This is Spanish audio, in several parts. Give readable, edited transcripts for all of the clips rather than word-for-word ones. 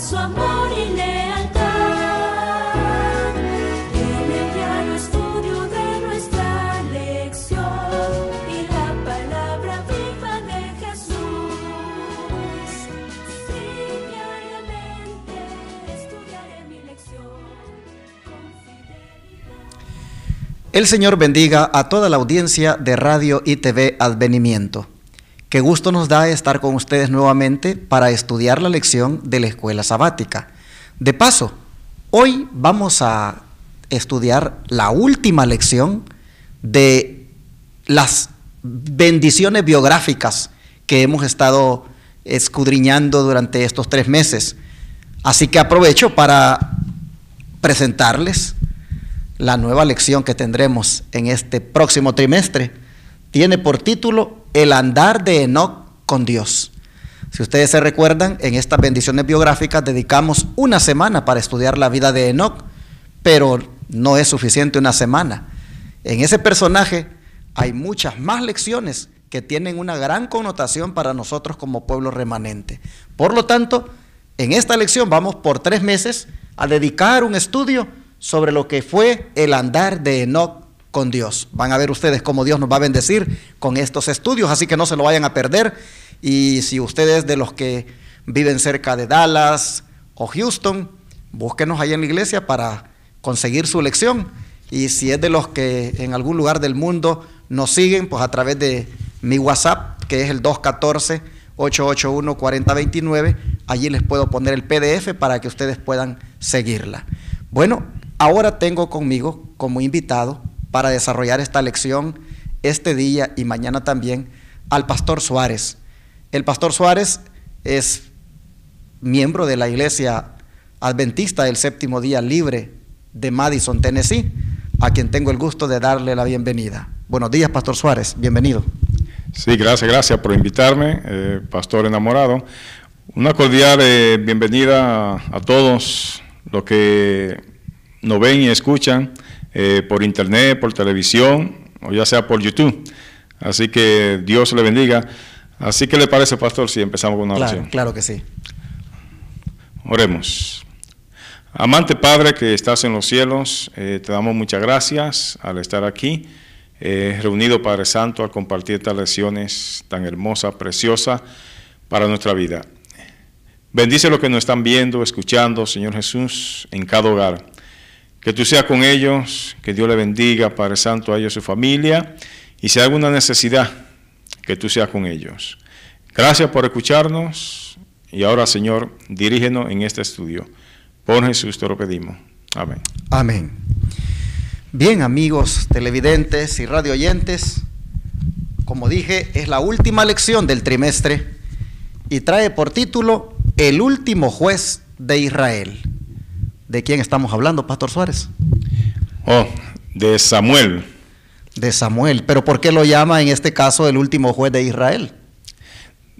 su amor y lealtad. En el diario estudio de nuestra lección y la palabra viva de Jesús. Sí, diariamente estudiaré mi lección con fidelidad. El Señor bendiga a toda la audiencia de Radio y TV Advenimiento. Qué gusto nos da estar con ustedes nuevamente para estudiar la lección de la escuela sabática. De paso, hoy vamos a estudiar la última lección de las bendiciones biográficas que hemos estado escudriñando durante estos 3 meses. Así que aprovecho para presentarles la nueva lección que tendremos en este próximo trimestre. Tiene por título El andar de Enoc con Dios. Si ustedes se recuerdan, en estas bendiciones biográficas dedicamos una semana para estudiar la vida de Enoc, pero no es suficiente una semana. En ese personaje hay muchas más lecciones que tienen una gran connotación para nosotros como pueblo remanente. Por lo tanto, en esta lección vamos por 3 meses a dedicar un estudio sobre lo que fue el andar de Enoc con Dios. Van a ver ustedes cómo Dios nos va a bendecir con estos estudios, así que no se lo vayan a perder. Y si ustedes de los que viven cerca de Dallas o Houston, búsquenos ahí en la iglesia para conseguir su lección. Y si es de los que en algún lugar del mundo nos siguen, pues a través de mi WhatsApp, que es el 214-881-4029, allí les puedo poner el PDF para que ustedes puedan seguirla. Bueno, ahora tengo conmigo como invitado para desarrollar esta lección este día y mañana también al pastor Suárez. El pastor Suárez es miembro de la Iglesia Adventista del Séptimo Día Libre de Madison, Tennessee, a quien tengo el gusto de darle la bienvenida. Buenos días, pastor Suárez, bienvenido. Sí, gracias por invitarme, pastor enamorado. Una cordial bienvenida a todos los que nos ven y escuchan por internet, por televisión, o ya sea por YouTube. Así que Dios le bendiga. Así que le parece, pastor, si empezamos con una oración. Claro que sí. Oremos. Amante Padre que estás en los cielos, te damos muchas gracias al estar aquí, reunido, Padre Santo, al compartir estas lecciones tan hermosas, preciosas para nuestra vida. Bendice los que nos están viendo, escuchando, Señor Jesús, en cada hogar. Que tú seas con ellos, que Dios le bendiga, Padre Santo, a ellos y a su familia, y si hay alguna necesidad, que tú seas con ellos. Gracias por escucharnos, y ahora, Señor, dirígenos en este estudio. Por Jesús te lo pedimos. Amén. Amén. Bien, amigos televidentes y radio oyentes, como dije, es la última lección del trimestre, y trae por título El último juez de Israel. ¿De quién estamos hablando, pastor Suárez? De Samuel. De Samuel, pero ¿por qué lo llama en este caso el último juez de Israel?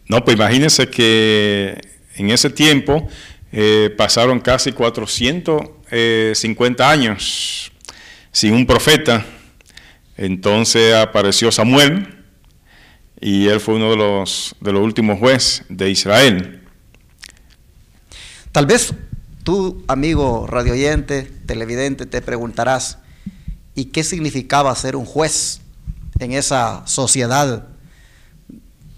No, pues imagínense que en ese tiempo pasaron casi 450 años sin un profeta. Entonces apareció Samuel y él fue uno de los últimos jueces de Israel. Tal vez tú, amigo radioyente, televidente, te preguntarás, ¿y qué significaba ser un juez en esa sociedad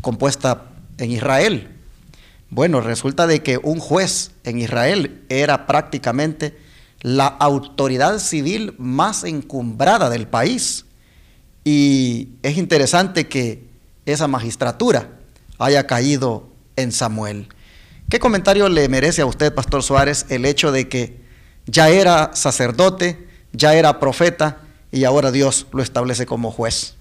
compuesta en Israel? Bueno, resulta de que un juez en Israel era prácticamente la autoridad civil más encumbrada del país. Y es interesante que esa magistratura haya caído en Samuel. ¿Qué comentario le merece a usted, pastor Suárez, el hecho de que ya era sacerdote, ya era profeta y ahora Dios lo establece como juez?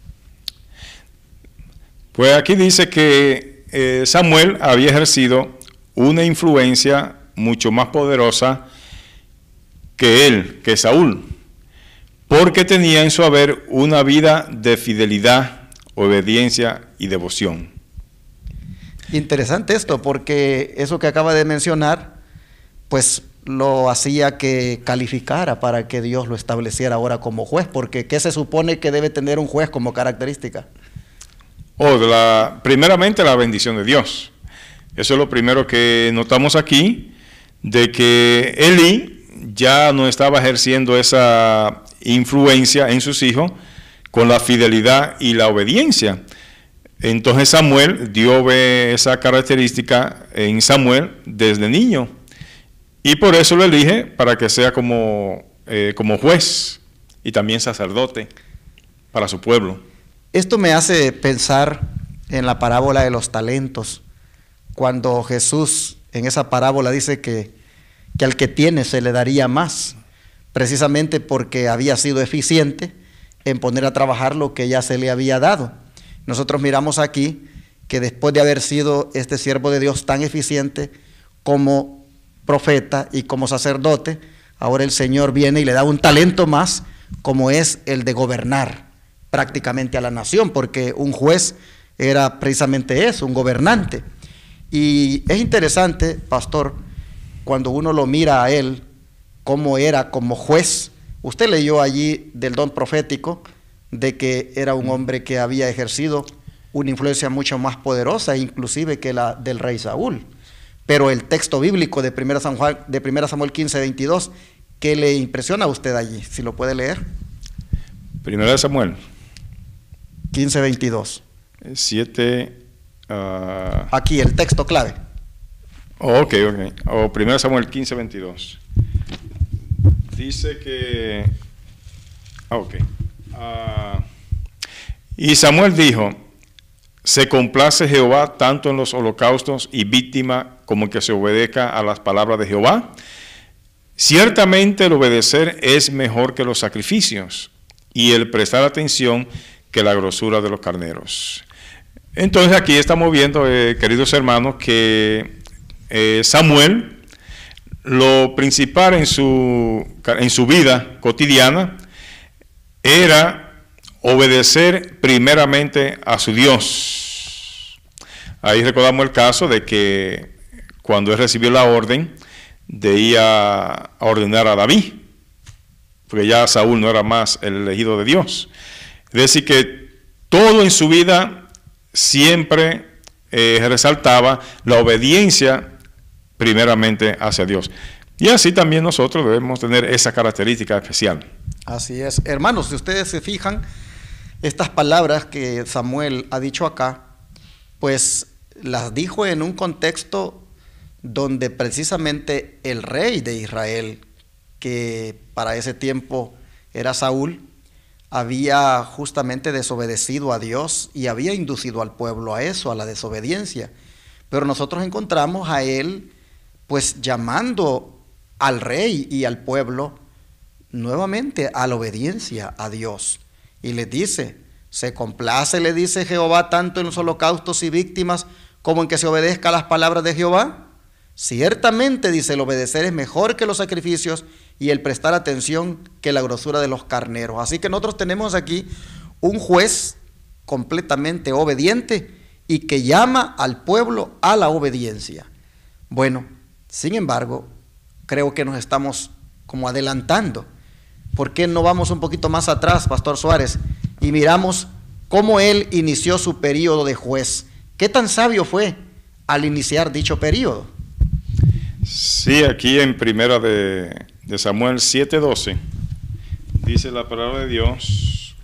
Pues aquí dice que Samuel había ejercido una influencia mucho más poderosa que él, que Saúl, porque tenía en su haber una vida de fidelidad, obediencia y devoción. Interesante esto, porque eso que acaba de mencionar, pues lo hacía que calificara para que Dios lo estableciera ahora como juez, porque ¿qué se supone que debe tener un juez como característica? Primeramente la bendición de Dios. Eso es lo primero que notamos aquí, de que Elí ya no estaba ejerciendo esa influencia en sus hijos con la fidelidad y la obediencia. Entonces Dios ve esa característica en Samuel desde niño, y por eso lo elige para que sea como juez y también sacerdote para su pueblo. Esto me hace pensar en la parábola de los talentos, cuando Jesús en esa parábola dice que al que tiene se le daría más, precisamente porque había sido eficiente en poner a trabajar lo que ya se le había dado. Nosotros miramos aquí que después de haber sido este siervo de Dios tan eficiente como profeta y como sacerdote, ahora el Señor viene y le da un talento más, como es el de gobernar prácticamente a la nación, porque un juez era precisamente eso, un gobernante. Y es interesante, pastor, cuando uno lo mira a él, cómo era como juez. Usted leyó allí del don profético, de que era un hombre que había ejercido una influencia mucho más poderosa, inclusive que la del rey Saúl. Pero el texto bíblico de 1 Samuel 15, 22, ¿qué le impresiona a usted allí? Si lo puede leer. 1 Samuel 15, 22. 7. Aquí, el texto clave. Ok. O 1 Samuel 15, 22. Dice que... Ok. Y Samuel dijo: se complace Jehová tanto en los holocaustos y víctimas como en que se obedezca a las palabras de Jehová. Ciertamente el obedecer es mejor que los sacrificios, y el prestar atención que la grosura de los carneros. Entonces aquí estamos viendo, queridos hermanos, que Samuel, lo principal en su vida cotidiana era obedecer primeramente a su Dios. Ahí recordamos el caso de que cuando él recibió la orden de ir a ordenar a David, porque ya Saúl no era más el elegido de Dios. Es decir, que todo en su vida siempre resaltaba la obediencia primeramente hacia Dios. Y así también nosotros debemos tener esa característica especial. Así es. Hermanos, si ustedes se fijan, estas palabras que Samuel ha dicho acá, pues las dijo en un contexto donde precisamente el rey de Israel, que para ese tiempo era Saúl, había justamente desobedecido a Dios y había inducido al pueblo a eso, a la desobediencia. Pero nosotros encontramos a él pues llamando al rey y al pueblo nuevamente a la obediencia a Dios. Y les dice: se complace, le dice Jehová, tanto en los holocaustos y víctimas como en que se obedezca a las palabras de Jehová. Ciertamente, dice, el obedecer es mejor que los sacrificios y el prestar atención que la grosura de los carneros. Así que nosotros tenemos aquí un juez completamente obediente y que llama al pueblo a la obediencia. Bueno, sin embargo, creo que nos estamos como adelantando. ¿Por qué no vamos un poquito más atrás, Pastor Suárez, y miramos cómo él inició su periodo de juez? ¿Qué tan sabio fue al iniciar dicho periodo? Sí, aquí en primera de Samuel 7:12 dice la palabra de Dios: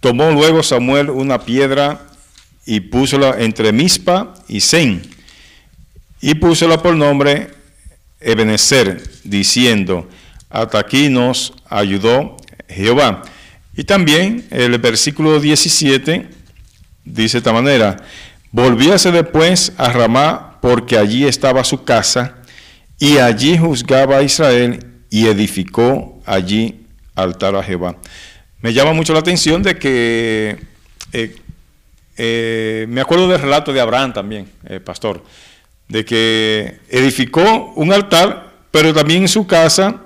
tomó luego Samuel una piedra y púsola entre Mizpa y Sen, y púsola por nombre Ebenezer, diciendo: hasta aquí nos ayudó Jehová. Y también el versículo 17 dice de esta manera: volvíase después a Ramá, porque allí estaba su casa, y allí juzgaba a Israel, y edificó allí altar a Jehová. Me llama mucho la atención de que, me acuerdo del relato de Abraham también, pastor, de que edificó un altar, pero también en su casa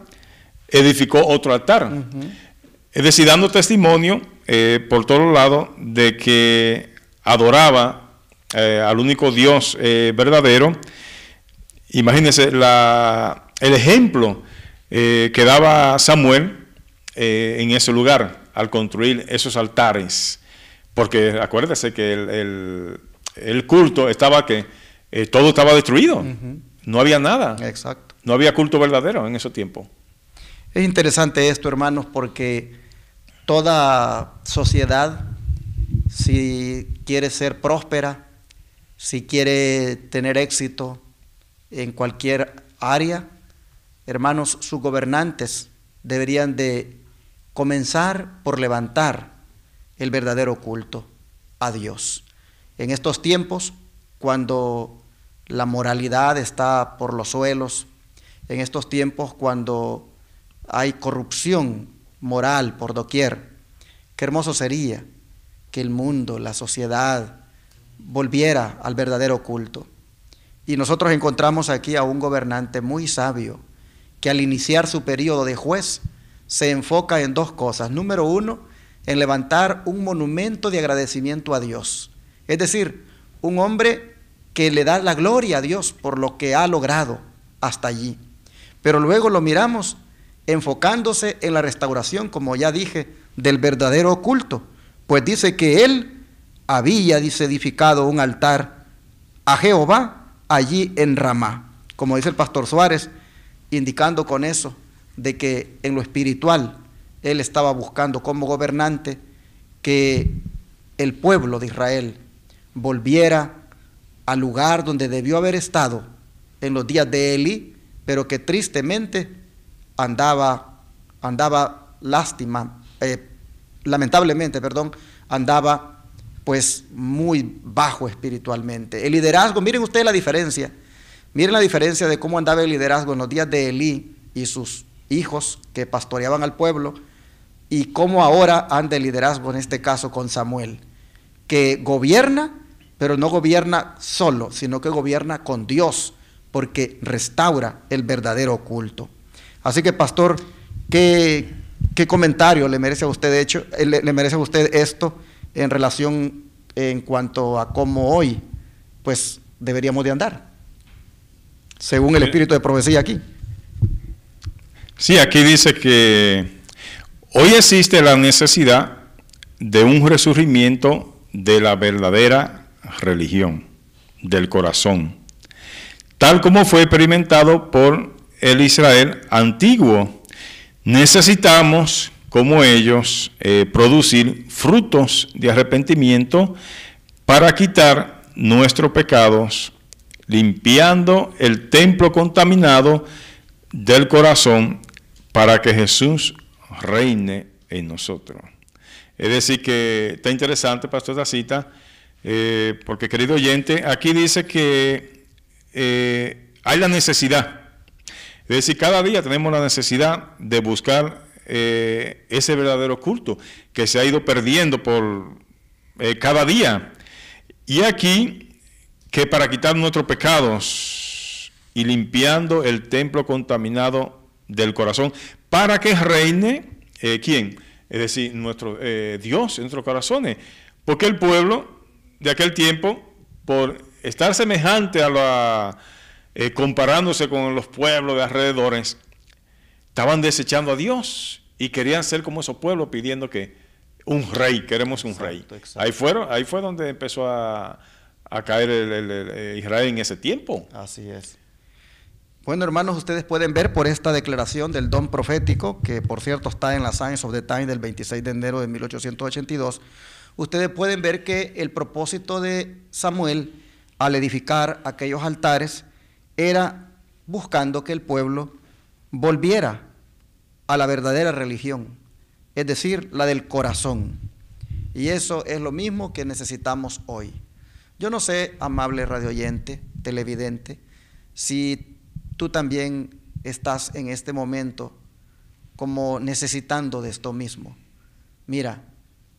edificó otro altar. Es decir, dando testimonio por todos lados de que adoraba al único Dios verdadero. Imagínense el ejemplo que daba Samuel en ese lugar al construir esos altares, porque acuérdese que el culto estaba que todo estaba destruido. No había nada. Exacto. No había culto verdadero en ese tiempo. Es interesante esto, hermanos, porque toda sociedad, si quiere ser próspera, si quiere tener éxito en cualquier área, hermanos, sus gobernantes deberían de comenzar por levantar el verdadero culto a Dios. En estos tiempos, cuando la moralidad está por los suelos, en estos tiempos cuando hay corrupción moral por doquier, qué hermoso sería que el mundo, la sociedad, volviera al verdadero culto. Y nosotros encontramos aquí a un gobernante muy sabio, que al iniciar su periodo de juez, se enfoca en dos cosas. Número uno, en levantar un monumento de agradecimiento a Dios. Es decir, un hombre que le da la gloria a Dios por lo que ha logrado hasta allí. Pero luego lo miramos enfocándose en la restauración, como ya dije, del verdadero culto. Pues dice que él había edificado un altar a Jehová allí en Ramá. Como dice el pastor Suárez, indicando con eso de que en lo espiritual él estaba buscando como gobernante que el pueblo de Israel volviera al lugar donde debió haber estado en los días de Elí, pero que tristemente andaba lamentablemente, andaba pues muy bajo espiritualmente. El liderazgo, miren ustedes la diferencia, miren la diferencia de cómo andaba el liderazgo en los días de Elí y sus hijos que pastoreaban al pueblo, y cómo ahora anda el liderazgo en este caso con Samuel, que gobierna, pero no gobierna solo, sino que gobierna con Dios, porque restaura el verdadero culto. Así que, pastor, ¿qué comentario le merece a usted le merece a usted esto en relación en cuanto a cómo hoy pues deberíamos de andar, según el espíritu de profecía aquí? Sí, aquí dice que hoy existe la necesidad de un resurgimiento de la verdadera religión, del corazón, tal como fue experimentado por el Israel antiguo. Necesitamos, como ellos, producir frutos de arrepentimiento para quitar nuestros pecados, limpiando el templo contaminado del corazón para que Jesús reine en nosotros. Es decir, que está interesante, pastor, esta cita, porque, querido oyente, aquí dice que hay la necesidad. Es decir, cada día tenemos la necesidad de buscar ese verdadero culto que se ha ido perdiendo por cada día. Y aquí, que para quitar nuestros pecados y limpiando el templo contaminado del corazón, para que reine, ¿quién? Es decir, nuestro Dios en nuestros corazones. Porque el pueblo de aquel tiempo, por estar semejante a la... comparándose con los pueblos de alrededores, estaban desechando a Dios y querían ser como esos pueblos pidiendo que un rey, queremos un rey. Exacto. Ahí fue donde empezó a caer el Israel en ese tiempo. Así es. Bueno, hermanos, ustedes pueden ver por esta declaración del don profético, que por cierto está en la Science of the Time del 26 de enero de 1882, ustedes pueden ver que el propósito de Samuel al edificar aquellos altares era buscando que el pueblo volviera a la verdadera religión, es decir, la del corazón. Y eso es lo mismo que necesitamos hoy. Yo no sé, amable radioyente, televidente, si tú también estás en este momento como necesitando de esto mismo. Mira,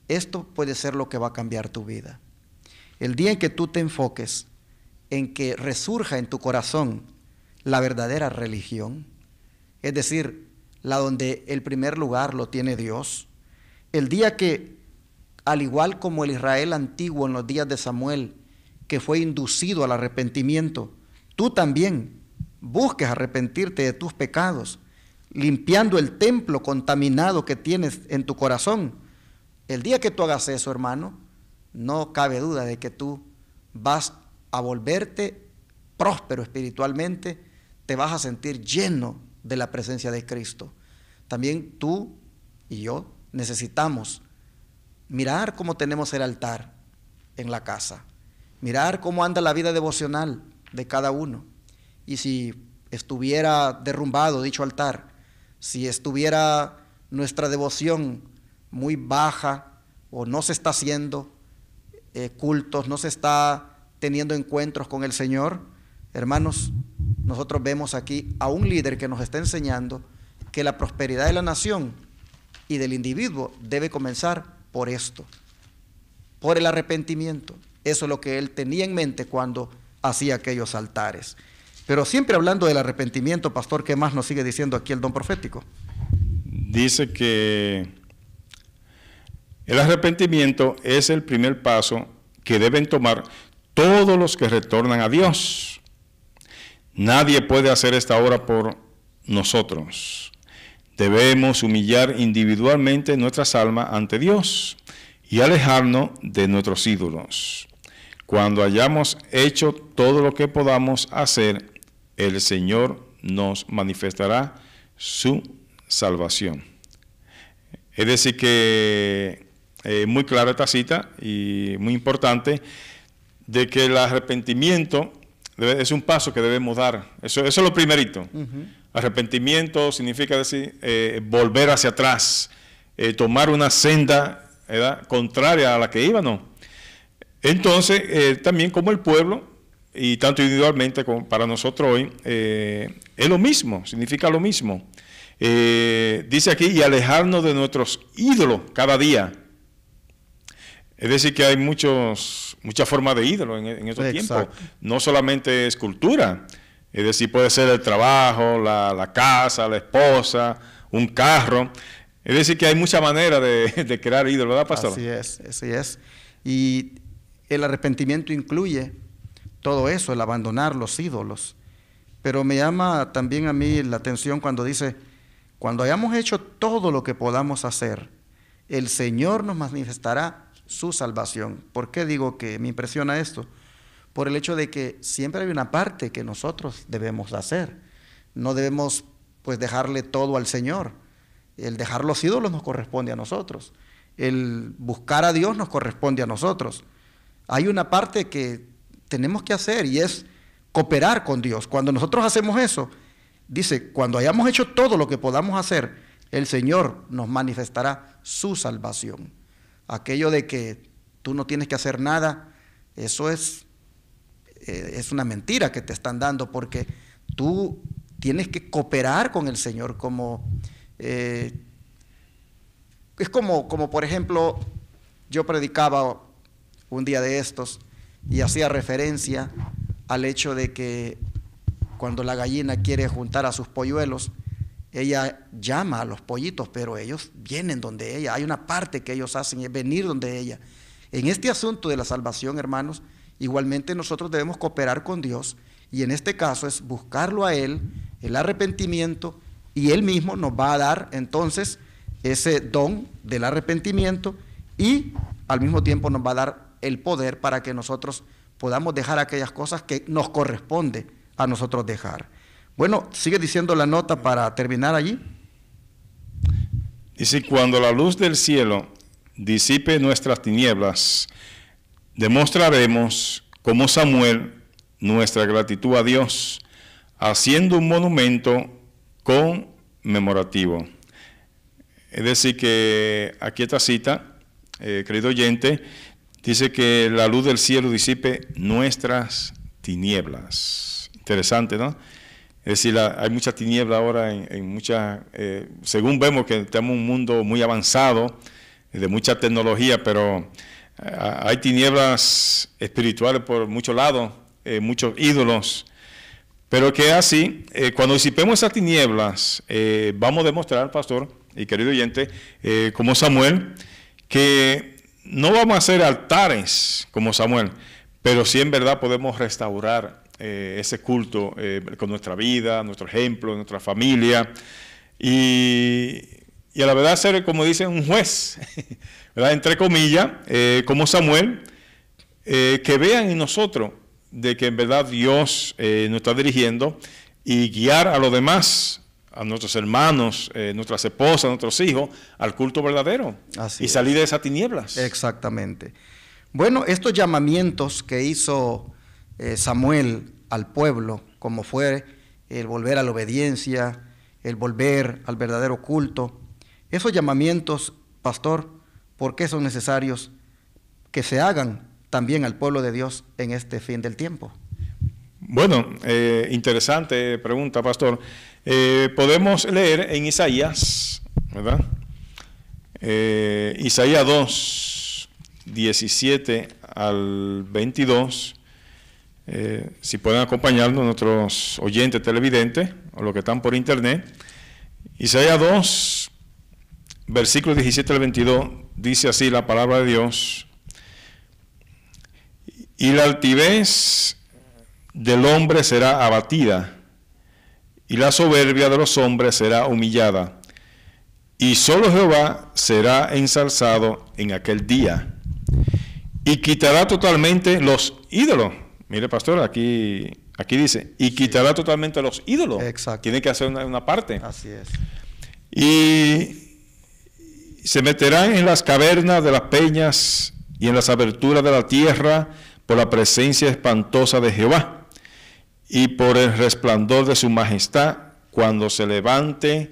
esto puede ser lo que va a cambiar tu vida. El día en que tú te enfoques en que resurja en tu corazón la verdadera religión, es decir, la donde el primer lugar lo tiene Dios, el día que, al igual como el Israel antiguo en los días de Samuel, que fue inducido al arrepentimiento, tú también busques arrepentirte de tus pecados, limpiando el templo contaminado que tienes en tu corazón. El día que tú hagas eso, hermano, no cabe duda de que tú vas a volverte próspero espiritualmente, te vas a sentir lleno de la presencia de Cristo. También tú y yo necesitamos mirar cómo tenemos el altar en la casa, mirar cómo anda la vida devocional de cada uno. Y si estuviera derrumbado dicho altar, si estuviera nuestra devoción muy baja o no se está haciendo cultos, no se está teniendo encuentros con el Señor, hermanos, nosotros vemos aquí a un líder que nos está enseñando que la prosperidad de la nación y del individuo debe comenzar por esto, por el arrepentimiento. Eso es lo que él tenía en mente cuando hacía aquellos altares. Pero siempre hablando del arrepentimiento, pastor, ¿qué más nos sigue diciendo aquí el don profético? Dice que el arrepentimiento es el primer paso que deben tomar todos los que retornan a Dios. Nadie puede hacer esta obra por nosotros. Debemos humillar individualmente nuestras almas ante Dios y alejarnos de nuestros ídolos. Cuando hayamos hecho todo lo que podamos hacer, el Señor nos manifestará su salvación. Es decir que muy clara esta cita y muy importante de que el arrepentimiento es un paso que debemos dar. Eso es lo primerito. Arrepentimiento significa decir volver hacia atrás, tomar una senda, ¿verdad?, contraria a la que íbamos. Entonces, también como el pueblo, y tanto individualmente como para nosotros hoy, es lo mismo, significa lo mismo. Dice aquí, y alejarnos de nuestros ídolos cada día. Es decir, que hay muchas formas de ídolos en estos tiempos. No solamente escultura, es decir, puede ser el trabajo, la casa, la esposa, un carro. Es decir, que hay muchas maneras de crear ídolos, ¿verdad, pastor? Así es. Y el arrepentimiento incluye todo eso, el abandonar los ídolos. Pero me llama también a mí la atención cuando dice, cuando hayamos hecho todo lo que podamos hacer, el Señor nos manifestará su salvación. ¿Por qué digo que me impresiona esto? Por el hecho de que siempre hay una parte que nosotros debemos hacer. No debemos pues dejarle todo al Señor. El dejar los ídolos nos corresponde a nosotros. El buscar a Dios nos corresponde a nosotros. Hay una parte que tenemos que hacer y es cooperar con Dios. Cuando nosotros hacemos eso, dice, cuando hayamos hecho todo lo que podamos hacer, el Señor nos manifestará su salvación. Aquello de que tú no tienes que hacer nada, eso es una mentira que te están dando, porque tú tienes que cooperar con el Señor. Es como por ejemplo, yo predicaba un día de estos y hacía referencia al hecho de que cuando la gallina quiere juntar a sus polluelos, ella llama a los pollitos, pero ellos vienen donde ella. Hay una parte que ellos hacen, es venir donde ella. En este asunto de la salvación, hermanos, igualmente nosotros debemos cooperar con Dios, y en este caso es buscarlo a Él, el arrepentimiento, y Él mismo nos va a dar entonces ese don del arrepentimiento, y al mismo tiempo nos va a dar el poder para que nosotros podamos dejar aquellas cosas que nos corresponde a nosotros dejar. Bueno, sigue diciendo la nota para terminar allí. Dice, cuando la luz del cielo disipe nuestras tinieblas, demostraremos como Samuel nuestra gratitud a Dios, haciendo un monumento conmemorativo. Es decir, que aquí esta cita, querido oyente, dice que la luz del cielo disipe nuestras tinieblas. Interesante, ¿no? Es decir, hay mucha tiniebla ahora según vemos que tenemos un mundo muy avanzado, de mucha tecnología, pero hay tinieblas espirituales por muchos lados, muchos ídolos. Pero que así, cuando disipemos esas tinieblas, vamos a demostrar, pastor y querido oyente, como Samuel, que no vamos a hacer altares como Samuel, pero sí en verdad podemos restaurar ese culto con nuestra vida, nuestro ejemplo, nuestra familia, y a la verdad ser, como dicen, un juez, ¿verdad?, entre comillas, como Samuel, que vean en nosotros de que en verdad Dios nos está dirigiendo y guiar a los demás, a nuestros hermanos, nuestras esposas, nuestros hijos, al culto verdadero. Así y salir de esas tinieblas. Exactamente. Bueno, estos llamamientos que hizo Samuel al pueblo, como fue el volver a la obediencia, el volver al verdadero culto, esos llamamientos, pastor, ¿por qué son necesarios que se hagan también al pueblo de Dios en este fin del tiempo? Bueno, interesante pregunta, pastor. Podemos leer en Isaías, ¿verdad? Isaías 2, 17 al 22. Si pueden acompañarnos nuestros oyentes televidentes o los que están por internet. Isaías 2, versículos 17 al 22, dice así la palabra de Dios: y la altivez del hombre será abatida, y la soberbia de los hombres será humillada, y solo Jehová será ensalzado en aquel día, y quitará totalmente los ídolos. Mire, pastor, aquí dice, y quitará totalmente los ídolos. Exacto. Tiene que hacer una parte. Así es. Y se meterán en las cavernas de las peñas y en las aberturas de la tierra por la presencia espantosa de Jehová y por el resplandor de su majestad, cuando se levante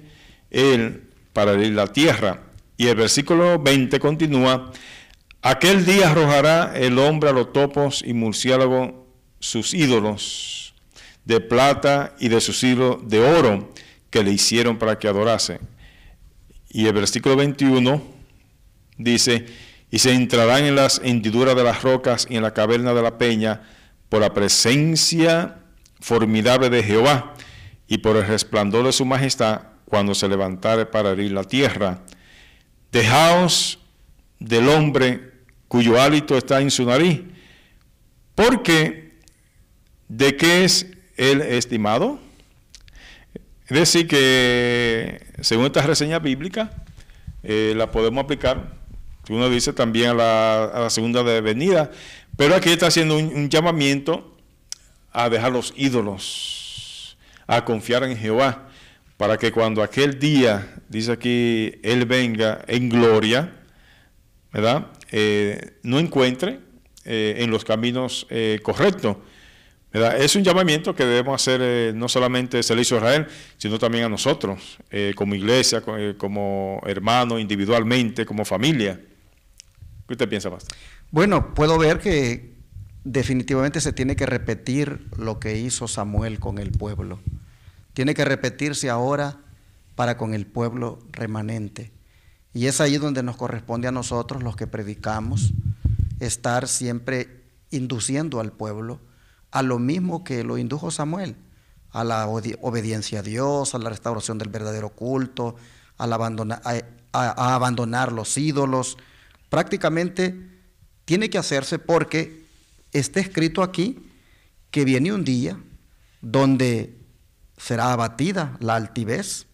él para herir la tierra. Y el versículo 20 continúa: aquel día arrojará el hombre a los topos y murciélagos sus ídolos de plata y de sus ídolos de oro que le hicieron para que adorase. Y el versículo 21 dice: y se entrarán en las hendiduras de las rocas y en la caverna de la peña por la presencia formidable de Jehová y por el resplandor de su majestad, cuando se levantare para herir la tierra. Dejaos del hombre cuyo hálito está en su nariz, porque ¿de qué es él estimado? Es decir, que según esta reseña bíblica, la podemos aplicar, uno dice, también a la segunda venida, pero aquí está haciendo un llamamiento a dejar los ídolos, a confiar en Jehová, para que cuando aquel día, dice aquí, Él venga en gloria, ¿verdad? No encuentre en los caminos correctos, ¿verdad? Es un llamamiento que debemos hacer, no solamente se le hizo a Israel, sino también a nosotros, como iglesia, como hermanos, individualmente, como familia. ¿Qué usted piensa, pastor? Bueno, puedo ver que definitivamente se tiene que repetir lo que hizo Samuel con el pueblo. Tiene que repetirse ahora para con el pueblo remanente. Y es ahí donde nos corresponde a nosotros, los que predicamos, estar siempre induciendo al pueblo a lo mismo que lo indujo Samuel, a la obediencia a Dios, a la restauración del verdadero culto, a abandonar los ídolos. Prácticamente tiene que hacerse porque está escrito aquí que viene un día donde será abatida la altivez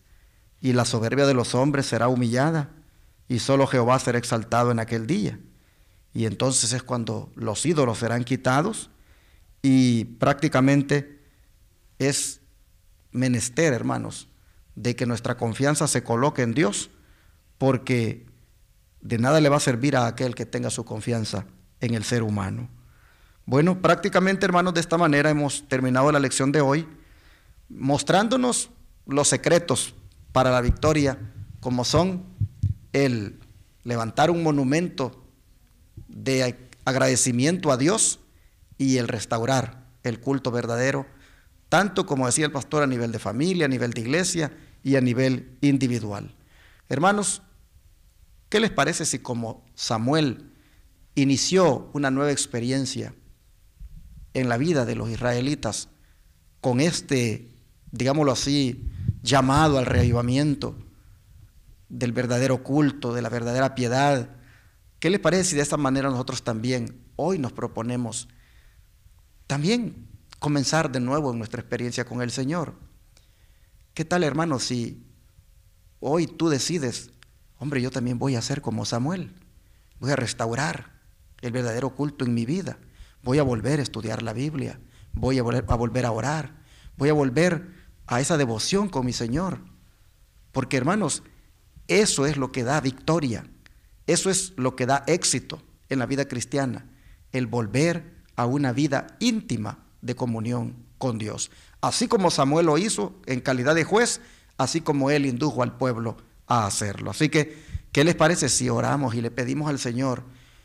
y la soberbia de los hombres será humillada y solo Jehová será exaltado en aquel día. Y entonces es cuando los ídolos serán quitados y prácticamente es menester, hermanos, de que nuestra confianza se coloque en Dios, porque de nada le va a servir a aquel que tenga su confianza en el ser humano. Bueno, prácticamente, hermanos, de esta manera hemos terminado la lección de hoy, mostrándonos los secretos para la victoria, como son el levantar un monumento de agradecimiento a Dios y el restaurar el culto verdadero, tanto como decía el pastor, a nivel de familia, a nivel de iglesia y a nivel individual. Hermanos, ¿qué les parece si como Samuel inició una nueva experiencia en la vida de los israelitas con este, digámoslo así, llamado al reavivamiento del verdadero culto, de la verdadera piedad? ¿Qué les parece si de esta manera nosotros también hoy nos proponemos también comenzar de nuevo en nuestra experiencia con el Señor? ¿Qué tal, hermanos, si hoy tú decides, hombre, yo también voy a ser como Samuel, voy a restaurar el verdadero culto en mi vida, voy a volver a estudiar la Biblia, voy a volver a orar, voy a volver a esa devoción con mi Señor. Porque, hermanos, eso es lo que da victoria, eso es lo que da éxito en la vida cristiana, el volver a una vida íntima de comunión con Dios. Así como Samuel lo hizo en calidad de juez, así como él indujo al pueblo a hacerlo. Así que, ¿qué les parece si oramos y le pedimos al Señor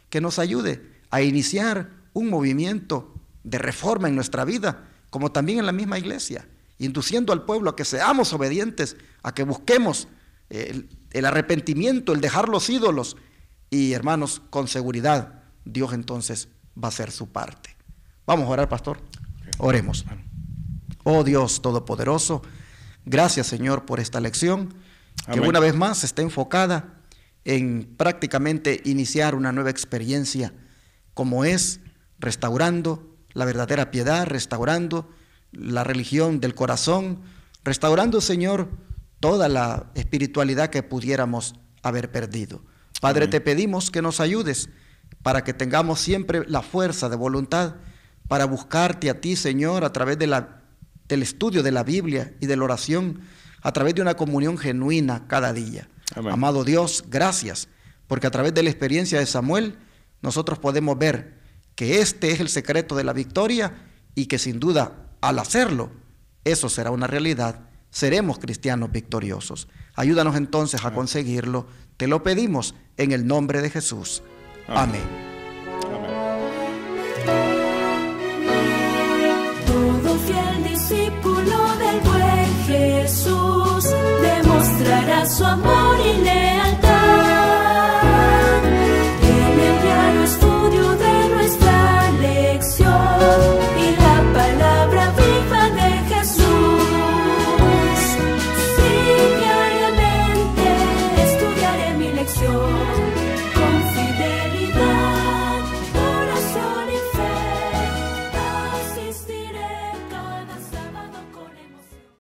que nos ayude a iniciar un movimiento de reforma en nuestra vida, como también en la misma iglesia, induciendo al pueblo a que seamos obedientes, a que busquemos el arrepentimiento, el dejar los ídolos, y hermanos, con seguridad, Dios entonces va a hacer su parte. Vamos a orar, pastor. Oremos. Oh Dios Todopoderoso, gracias, Señor, por esta lección, que una vez más está enfocada en prácticamente iniciar una nueva experiencia, como es restaurando la verdadera piedad, restaurando la religión del corazón, restaurando, Señor, toda la espiritualidad que pudiéramos haber perdido. Padre, te pedimos que nos ayudes para que tengamos siempre la fuerza de voluntad para buscarte a ti, Señor, a través del estudio de la Biblia y de la oración, a través de una comunión genuina cada día. Amén. Amado Dios, gracias, porque a través de la experiencia de Samuel, nosotros podemos ver que este es el secreto de la victoria y que sin duda, al hacerlo, eso será una realidad. Seremos cristianos victoriosos. Ayúdanos entonces a conseguirlo. Te lo pedimos en el nombre de Jesús. Amén.